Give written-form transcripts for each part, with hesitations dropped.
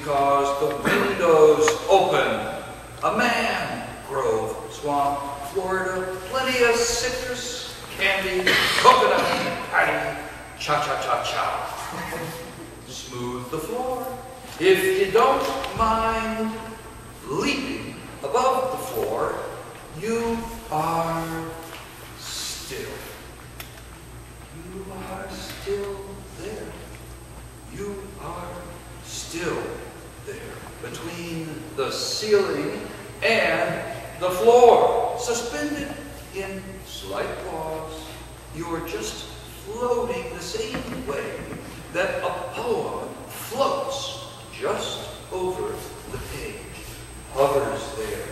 because the windows open. A mangrove swamp, Florida, plenty of citrus, candy, coconut, patty, cha-cha-cha-cha. Smooth the floor. If you don't mind leaping above the floor, you are still. You are still there. You are still there. Between the ceiling and the floor. Suspended in slight pause, you are just floating the same way that a poem floats just over the page. Hovers there.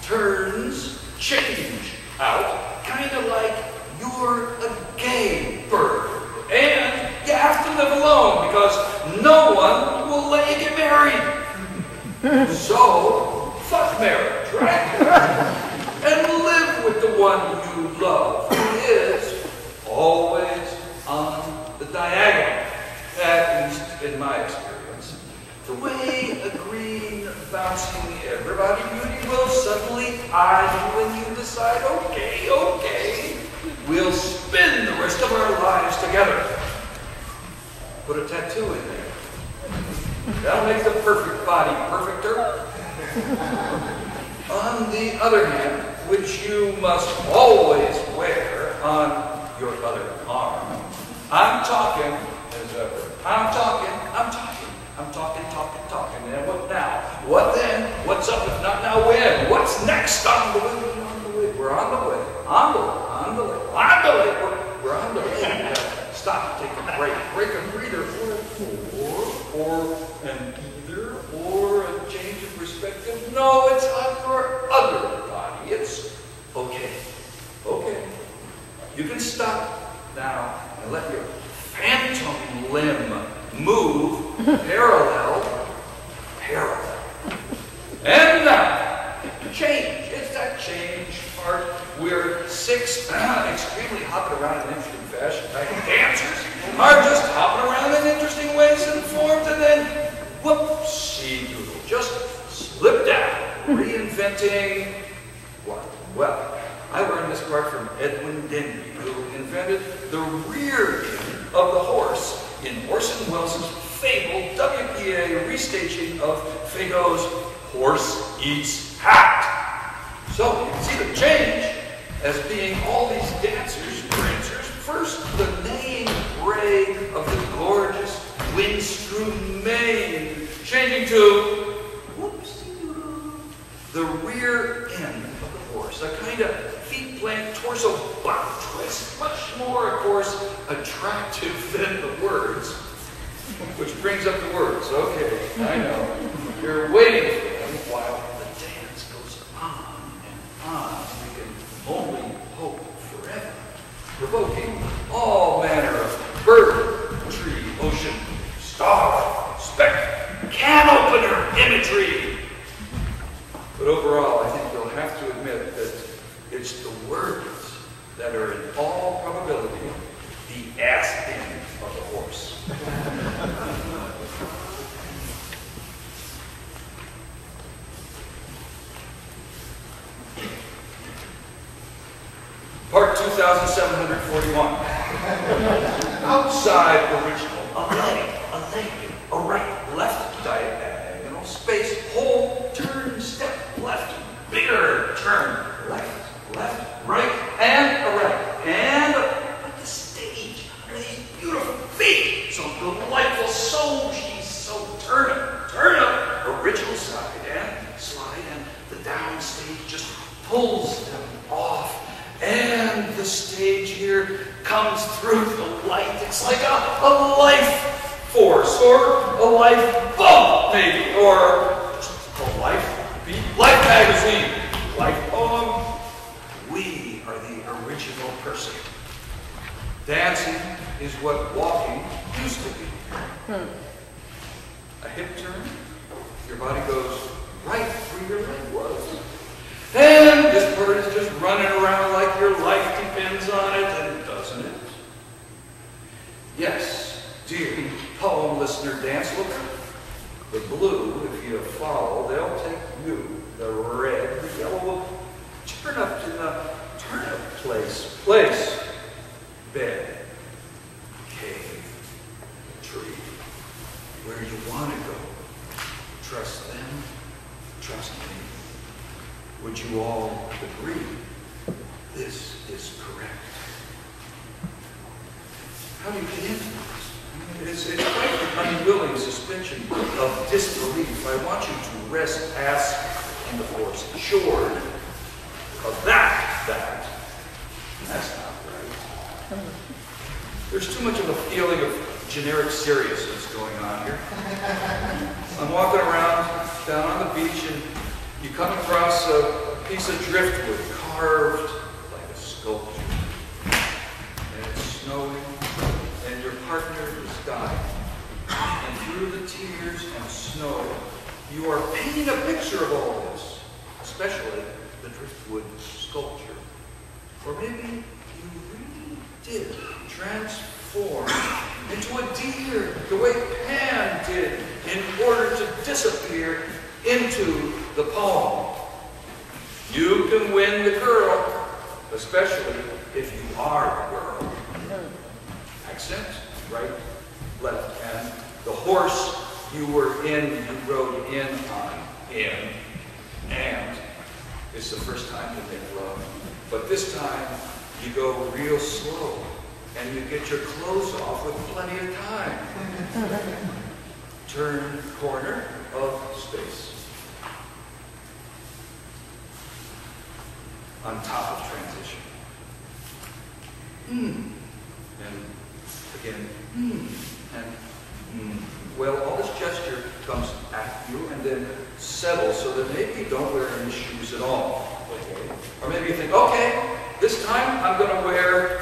Turns, change out, kind of like you're a gay bird. And you have to live alone because no one will let you get married. So, fuck marriage, right? And live with the one you love, who is always on the diagonal, at least in my experience. The way a green bouncing everybody beauty will suddenly eye you when you decide, okay, okay, we'll spend the rest of our lives together. Put a tattoo in there. That'll make the perfect body perfecter. On the other hand, which you must always wear on your other arm. I'm talking, as ever. I'm talking. And what now? What then? What's up if not now when? What's next? On the way. We're on the way. On the way. We're on the way. Stop, take a break. Break a breather or an either, or a change of perspective. No, it's on your other body. It's okay. Okay. You can stop now and let your phantom limb move parallel. And now, change. It's that change part. We're six extremely hopping around in interesting fashion. Dancers are just hopping around in interesting ways and forms, and then whoopsie-doodle, just slip down, reinventing what? Well, I learned this part from Edwin Denby, who invented the rear end of the horse in Orson Welles' fabled WPA restaging of Fago's Horse Eats Hat. So you can see the change as being all these dancers, prancers. First, the neighing bray of the gorgeous wind-strewn mane, changing to whoopsie-doodle, the rear end of the horse, a kind of feet-plant torso butt twist, much more, of course, attractive than the words, which brings up the words. Okay, I know. You're waiting for them while the dance goes on and on. We can only hope forever, provoking all manner of bird, tree, ocean, star, speck, can opener imagery. But overall, I think you'll have to admit that it's the words that are in all probability the ass end of the horse. Part 2741. Outside original, a leg, a right, left, diagonal, space, whole, turn, step, left, bigger, turn, left, right, and a right, and but the stage, under these beautiful feet, so delightful, so she's so turn up, original side and slide, and the down stage just pulls them off. And the stage here comes through the light. It's like a life force, or a life bump, maybe, or just a life beat, life magazine, life poem. We are the original person. Dancing is what walking used to be. A hip turn, your body goes right where your leg was. And this bird is just running around like your life depends on it, and doesn't it? Yes, dear poem listener, dance looker. The blue, if you follow, they'll take you. The red, the yellow will turn up to the turnip place. Bed, cave, tree. Where you want to go. Trust them, trust me. Would you all agree this is correct? How do you get into this? It's quite an unwilling suspension of disbelief. I want you to rest ask in the force assured of that's not right. There's too much of a feeling of generic seriousness going on here. I'm walking around down on the beach and you come across a piece of driftwood carved like a sculpture. And it's snowing and your partner is dying. And through the tears and snow, you are painting a picture of all this, especially the driftwood sculpture. Or maybe you really did transform into a deer, the way Pan did, in order to disappear into the poem. You can win the girl, especially if you are the girl. Accent, right, left, and the horse you were in, you rode in on, and it's the first time you make love. But this time, you go real slow, and you get your clothes off with plenty of time. Turn corner of space. On top of transition. And again, and well, all this gesture comes at you and then settles so that maybe you don't wear any shoes at all. Okay? Or maybe you think, okay, this time I'm going to wear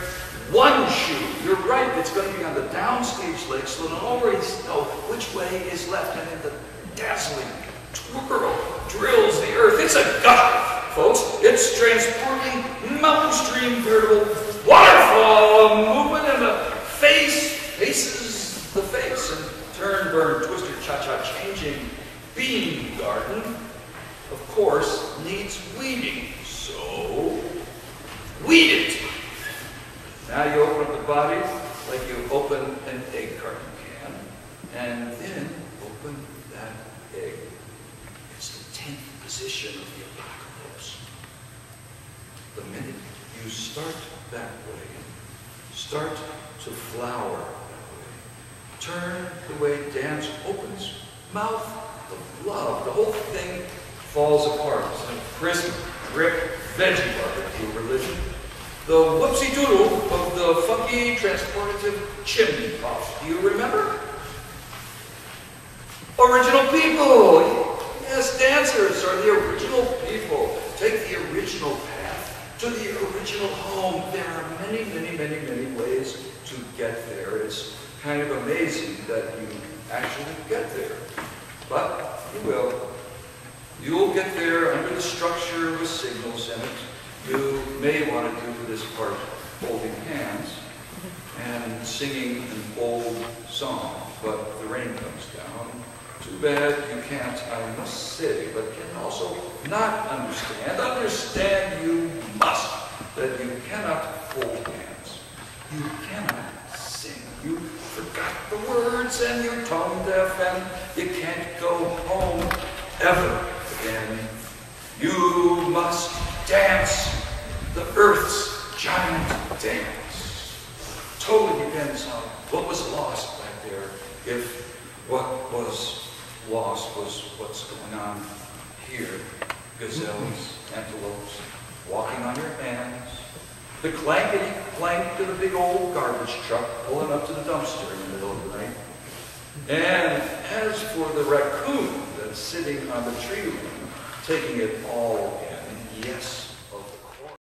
one shoe. You're right, it's going to be on the downstage leg so that I already know which way is left. And in the dazzling twirl drills the earth. It's a gush, folks. It's transporting mountain stream, veritable waterfall, a movement in the faces the face, and turn, burn, twister, cha-cha, changing bean garden, of course, needs weeding. So, weed it. Now you open up the body like you open an egg carton can, and then open that egg. It's the 10th position of the apocalypse. The minute you start that way, start to flower that way, turn the way dance opens, mouth of love, the whole thing falls apart. It's a crisp, grip, veggie barbecue religion. The whoopsie-doodle of the funky, transportative chimney puff. Do you remember? Original people. Yes, dancers are the original people. Take the original path to the original home. There are many, many, many, many ways to get there. It's kind of amazing that you actually get there. But you will. You'll get there under the structure with signals in it. You may want to do this part holding hands and singing an old song, but the rain comes down. Too bad you can't, I must say, but can also not understand. Understand you must, that you cannot hold hands. You cannot sing. You forgot the words and you're tone deaf and you can't go home ever again. You must dance the earth's giant dance. Totally depends on what was lost back there. If what was lost was what's going on here. Gazelles, antelopes, walking on your hands. The clankety clank to the big old garbage truck pulling up to the dumpster in the middle of the night. And as for the raccoon that's sitting on the tree limb, taking it all in, yes,